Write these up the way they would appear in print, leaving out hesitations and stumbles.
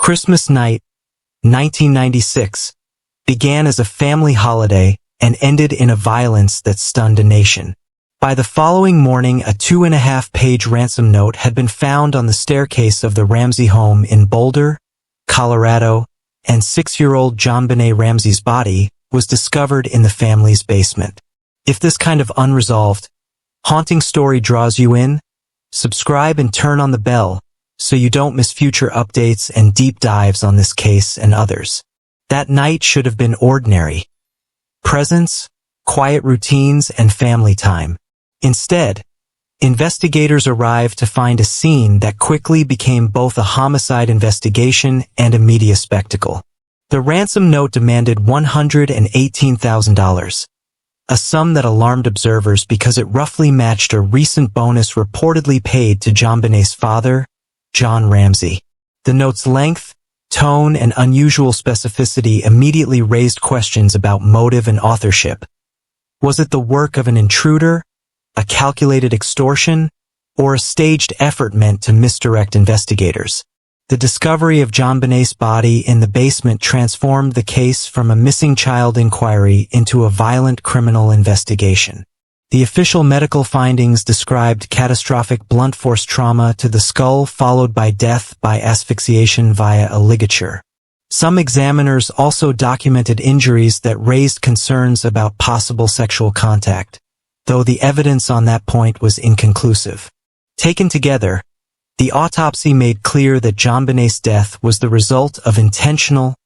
Christmas night, 1996, began as a family holiday and ended in a violence that stunned a nation. By the following morning, a 2.5-page ransom note had been found on the staircase of the Ramsey home in Boulder, Colorado, and 6-year-old JonBenét Ramsey's body was discovered in the family's basement. If this kind of unresolved, haunting story draws you in, subscribe and turn on the bell so you don't miss future updates and deep dives on this case and others. That night should have been ordinary. Presents, quiet routines, and family time. Instead, investigators arrived to find a scene that quickly became both a homicide investigation and a media spectacle. The ransom note demanded $118,000, a sum that alarmed observers because it roughly matched a recent bonus reportedly paid to JonBenét's father, John Ramsey. The note's length, tone, and unusual specificity immediately raised questions about motive and authorship. Was it the work of an intruder, a calculated extortion, or a staged effort meant to misdirect investigators? The discovery of JonBenét's body in the basement transformed the case from a missing child inquiry into a violent criminal investigation. The official medical findings described catastrophic blunt force trauma to the skull followed by death by asphyxiation via a ligature. Some examiners also documented injuries that raised concerns about possible sexual contact, though the evidence on that point was inconclusive. Taken together, the autopsy made clear that JonBenét's death was the result of intentional,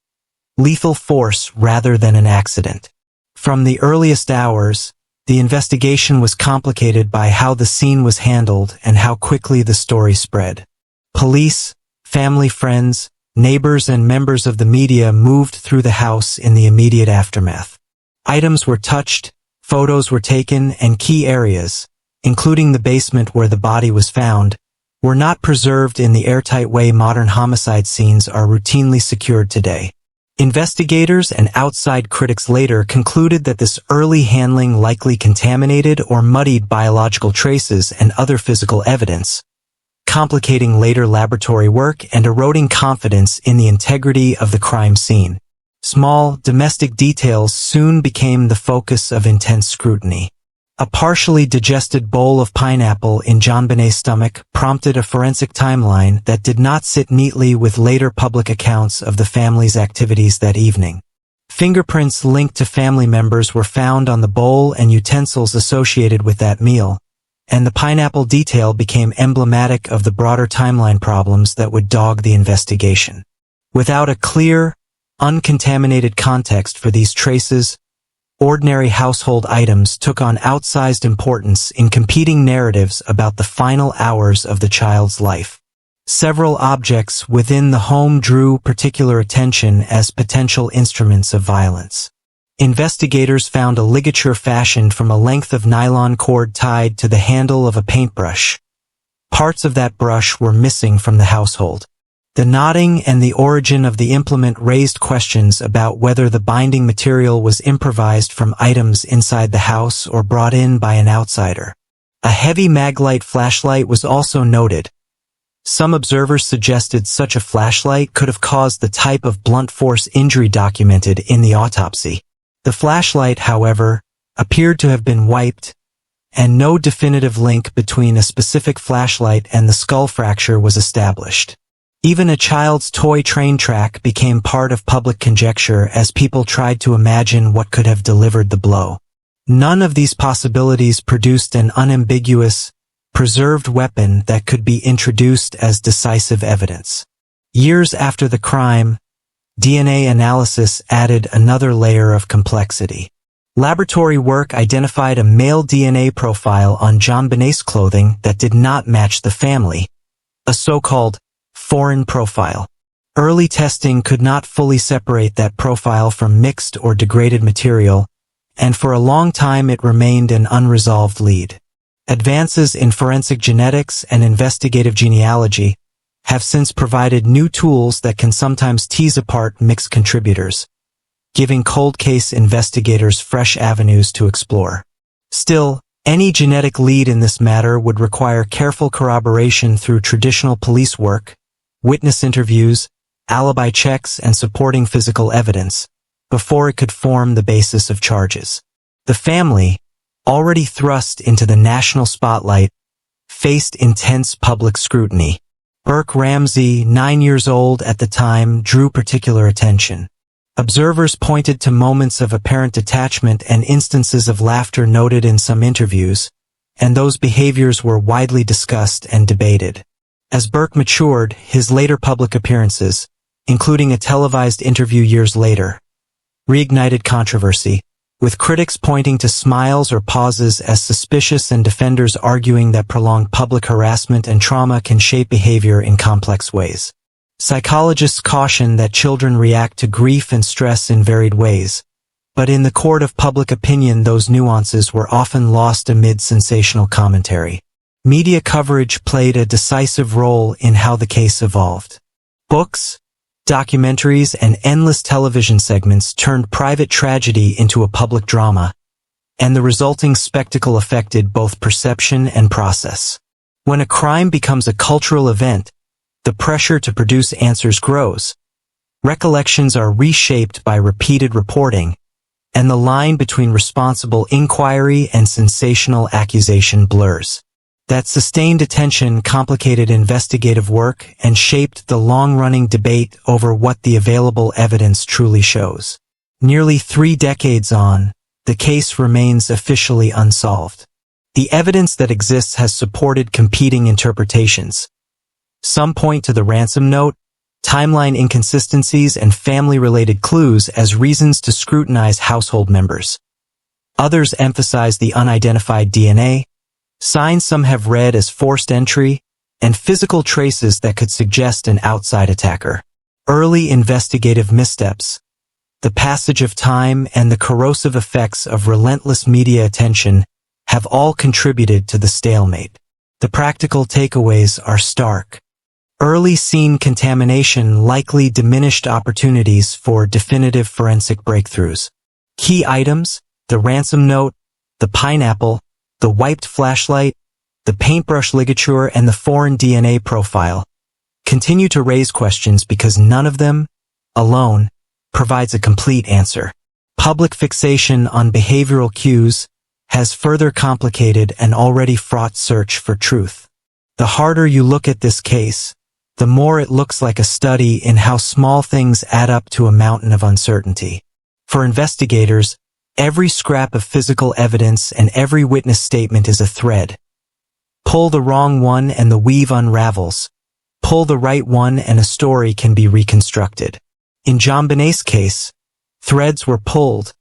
lethal force rather than an accident. From the earliest hours, the investigation was complicated by how the scene was handled and how quickly the story spread. Police, family, friends, neighbors, and members of the media moved through the house in the immediate aftermath. Items were touched, photos were taken, and key areas, including the basement where the body was found, were not preserved in the airtight way modern homicide scenes are routinely secured today. Investigators and outside critics later concluded that this early handling likely contaminated or muddied biological traces and other physical evidence, complicating later laboratory work and eroding confidence in the integrity of the crime scene. Small, domestic details soon became the focus of intense scrutiny. A partially digested bowl of pineapple in JonBenét's stomach prompted a forensic timeline that did not sit neatly with later public accounts of the family's activities that evening. Fingerprints linked to family members were found on the bowl and utensils associated with that meal, and the pineapple detail became emblematic of the broader timeline problems that would dog the investigation. Without a clear, uncontaminated context for these traces, ordinary household items took on outsized importance in competing narratives about the final hours of the child's life. Several objects within the home drew particular attention as potential instruments of violence. Investigators found a ligature fashioned from a length of nylon cord tied to the handle of a paintbrush. Parts of that brush were missing from the household. The knotting and the origin of the implement raised questions about whether the binding material was improvised from items inside the house or brought in by an outsider. A heavy Maglite flashlight was also noted. Some observers suggested such a flashlight could have caused the type of blunt force injury documented in the autopsy. The flashlight, however, appeared to have been wiped, and no definitive link between a specific flashlight and the skull fracture was established. Even a child's toy train track became part of public conjecture as people tried to imagine what could have delivered the blow. None of these possibilities produced an unambiguous, preserved weapon that could be introduced as decisive evidence. Years after the crime, DNA analysis added another layer of complexity. Laboratory work identified a male DNA profile on JonBenét's clothing that did not match the family, a so-called foreign profile. Early testing could not fully separate that profile from mixed or degraded material, and for a long time it remained an unresolved lead. Advances in forensic genetics and investigative genealogy have since provided new tools that can sometimes tease apart mixed contributors, giving cold case investigators fresh avenues to explore. Still, any genetic lead in this matter would require careful corroboration through traditional police work, witness interviews, alibi checks, and supporting physical evidence, before it could form the basis of charges. The family, already thrust into the national spotlight, faced intense public scrutiny. Burke Ramsey, 9 years old at the time, drew particular attention. Observers pointed to moments of apparent detachment and instances of laughter noted in some interviews, and those behaviors were widely discussed and debated. As Burke matured, his later public appearances, including a televised interview years later, reignited controversy, with critics pointing to smiles or pauses as suspicious and defenders arguing that prolonged public harassment and trauma can shape behavior in complex ways. Psychologists caution that children react to grief and stress in varied ways, but in the court of public opinion those nuances were often lost amid sensational commentary. Media coverage played a decisive role in how the case evolved. Books, documentaries, and endless television segments turned private tragedy into a public drama, and the resulting spectacle affected both perception and process. When a crime becomes a cultural event, the pressure to produce answers grows. Recollections are reshaped by repeated reporting, and the line between responsible inquiry and sensational accusation blurs. That sustained attention complicated investigative work and shaped the long-running debate over what the available evidence truly shows. Nearly 3 decades on, the case remains officially unsolved. The evidence that exists has supported competing interpretations. Some point to the ransom note, timeline inconsistencies, and family-related clues as reasons to scrutinize household members. Others emphasize the unidentified DNA, signs some have read as forced entry, and physical traces that could suggest an outside attacker. Early investigative missteps, the passage of time, and the corrosive effects of relentless media attention have all contributed to the stalemate. The practical takeaways are stark. Early scene contamination likely diminished opportunities for definitive forensic breakthroughs. Key items, the ransom note, the pineapple, the wiped flashlight, the paintbrush ligature, and the foreign DNA profile, continue to raise questions because none of them, alone, provides a complete answer. Public fixation on behavioral cues has further complicated an already fraught search for truth. The harder you look at this case, the more it looks like a study in how small things add up to a mountain of uncertainty. For investigators, every scrap of physical evidence and every witness statement is a thread. Pull the wrong one and the weave unravels. Pull the right one and a story can be reconstructed. In JonBenét's case, threads were pulled,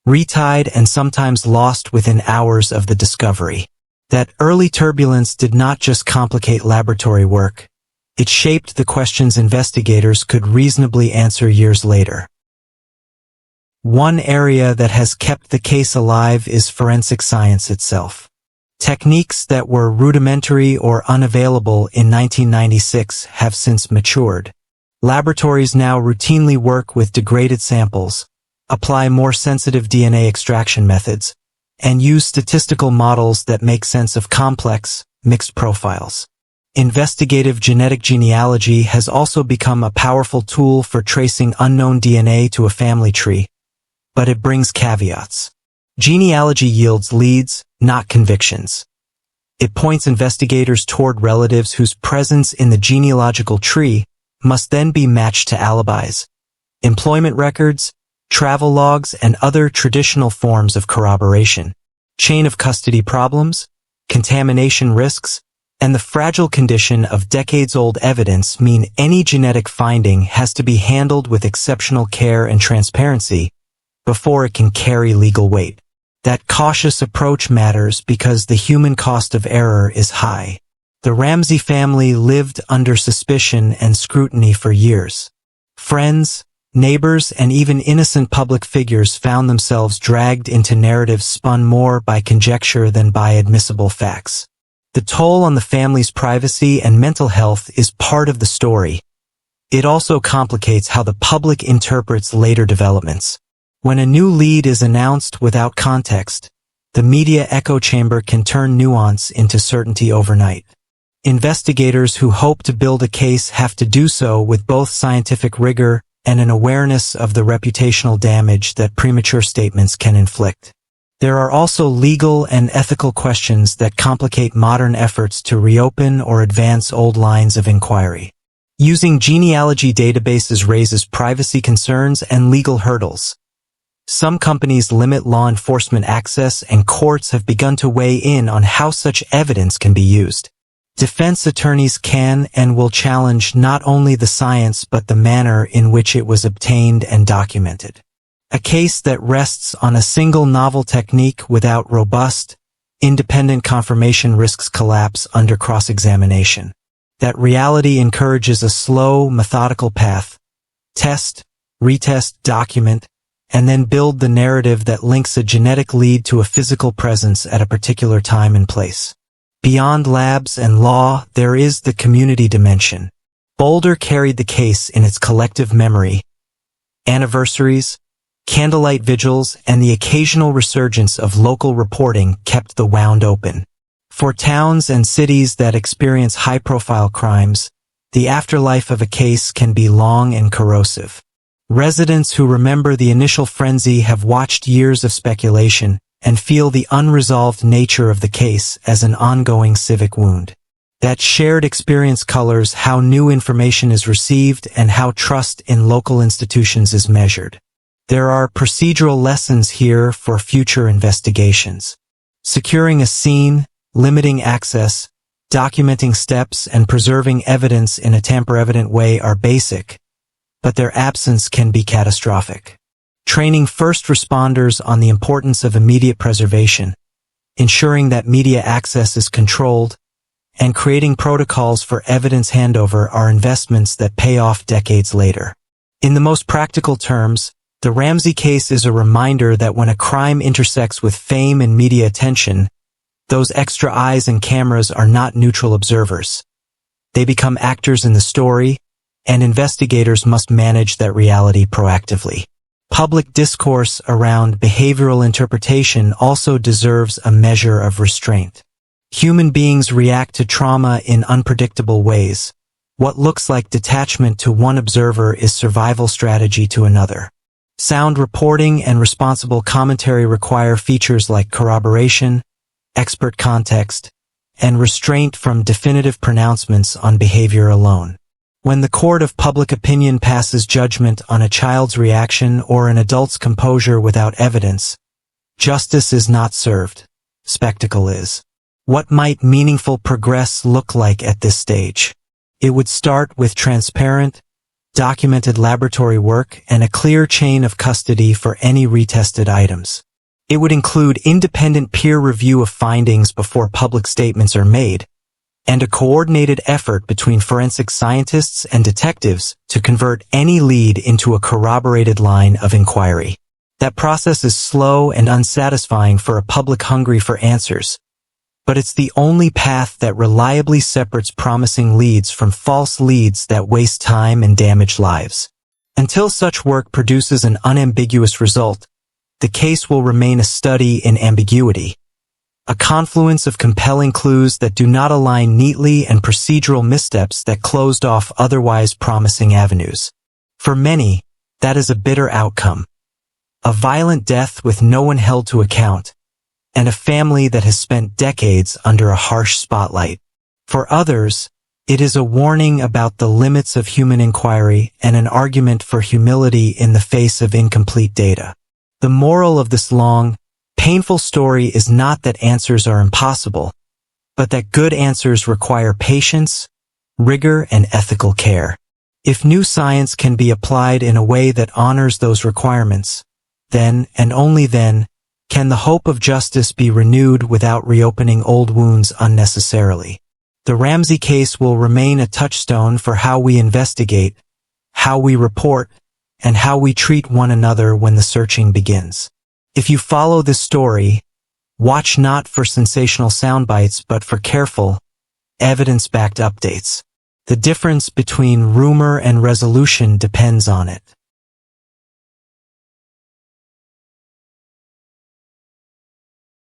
retied, and sometimes lost within hours of the discovery. That early turbulence did not just complicate laboratory work, it shaped the questions investigators could reasonably answer years later. One area that has kept the case alive is forensic science itself. Techniques that were rudimentary or unavailable in 1996 have since matured. Laboratories now routinely work with degraded samples, apply more sensitive DNA extraction methods, and use statistical models that make sense of complex, mixed profiles. Investigative genetic genealogy has also become a powerful tool for tracing unknown DNA to a family tree, but it brings caveats. Genealogy yields leads, not convictions. It points investigators toward relatives whose presence in the genealogical tree must then be matched to alibis, employment records, travel logs, and other traditional forms of corroboration. Chain of custody problems, contamination risks, and the fragile condition of decades-old evidence mean any genetic finding has to be handled with exceptional care and transparency before it can carry legal weight. That cautious approach matters because the human cost of error is high. The Ramsey family lived under suspicion and scrutiny for years. Friends, neighbors, and even innocent public figures found themselves dragged into narratives spun more by conjecture than by admissible facts. The toll on the family's privacy and mental health is part of the story. It also complicates how the public interprets later developments. When a new lead is announced without context, the media echo chamber can turn nuance into certainty overnight. Investigators who hope to build a case have to do so with both scientific rigor and an awareness of the reputational damage that premature statements can inflict. There are also legal and ethical questions that complicate modern efforts to reopen or advance old lines of inquiry. Using genealogy databases raises privacy concerns and legal hurdles. Some companies limit law enforcement access, and courts have begun to weigh in on how such evidence can be used. Defense attorneys can and will challenge not only the science but the manner in which it was obtained and documented. A case that rests on a single novel technique without robust, independent confirmation risks collapse under cross-examination. That reality encourages a slow, methodical path. Test, retest, document, and then build the narrative that links a genetic lead to a physical presence at a particular time and place. Beyond labs and law, there is the community dimension. Boulder carried the case in its collective memory. Anniversaries, candlelight vigils, and the occasional resurgence of local reporting kept the wound open. For towns and cities that experience high-profile crimes, the afterlife of a case can be long and corrosive. Residents who remember the initial frenzy have watched years of speculation and feel the unresolved nature of the case as an ongoing civic wound. That shared experience colors how new information is received and how trust in local institutions is measured. There are procedural lessons here for future investigations. Securing a scene, limiting access, documenting steps, and preserving evidence in a tamper-evident way are basic, but their absence can be catastrophic. Training first responders on the importance of immediate preservation, ensuring that media access is controlled, and creating protocols for evidence handover are investments that pay off decades later. In the most practical terms, the Ramsey case is a reminder that when a crime intersects with fame and media attention, those extra eyes and cameras are not neutral observers. They become actors in the story, and investigators must manage that reality proactively. Public discourse around behavioral interpretation also deserves a measure of restraint. Human beings react to trauma in unpredictable ways. What looks like detachment to one observer is survival strategy to another. Sound reporting and responsible commentary require features like corroboration, expert context, and restraint from definitive pronouncements on behavior alone. When the court of public opinion passes judgment on a child's reaction or an adult's composure without evidence, justice is not served. Spectacle is. What might meaningful progress look like at this stage? It would start with transparent, documented laboratory work and a clear chain of custody for any retested items. It would include independent peer review of findings before public statements are made, and a coordinated effort between forensic scientists and detectives to convert any lead into a corroborated line of inquiry. That process is slow and unsatisfying for a public hungry for answers, but it's the only path that reliably separates promising leads from false leads that waste time and damage lives. Until such work produces an unambiguous result, the case will remain a study in ambiguity, a confluence of compelling clues that do not align neatly and procedural missteps that closed off otherwise promising avenues. For many, that is a bitter outcome. A violent death with no one held to account, and a family that has spent decades under a harsh spotlight. For others, it is a warning about the limits of human inquiry and an argument for humility in the face of incomplete data. The moral of this long, painful story is not that answers are impossible, but that good answers require patience, rigor, and ethical care. If new science can be applied in a way that honors those requirements, then, and only then, can the hope of justice be renewed without reopening old wounds unnecessarily. The Ramsey case will remain a touchstone for how we investigate, how we report, and how we treat one another when the searching begins. If you follow this story, watch not for sensational soundbites but for careful, evidence-backed updates. The difference between rumor and resolution depends on it.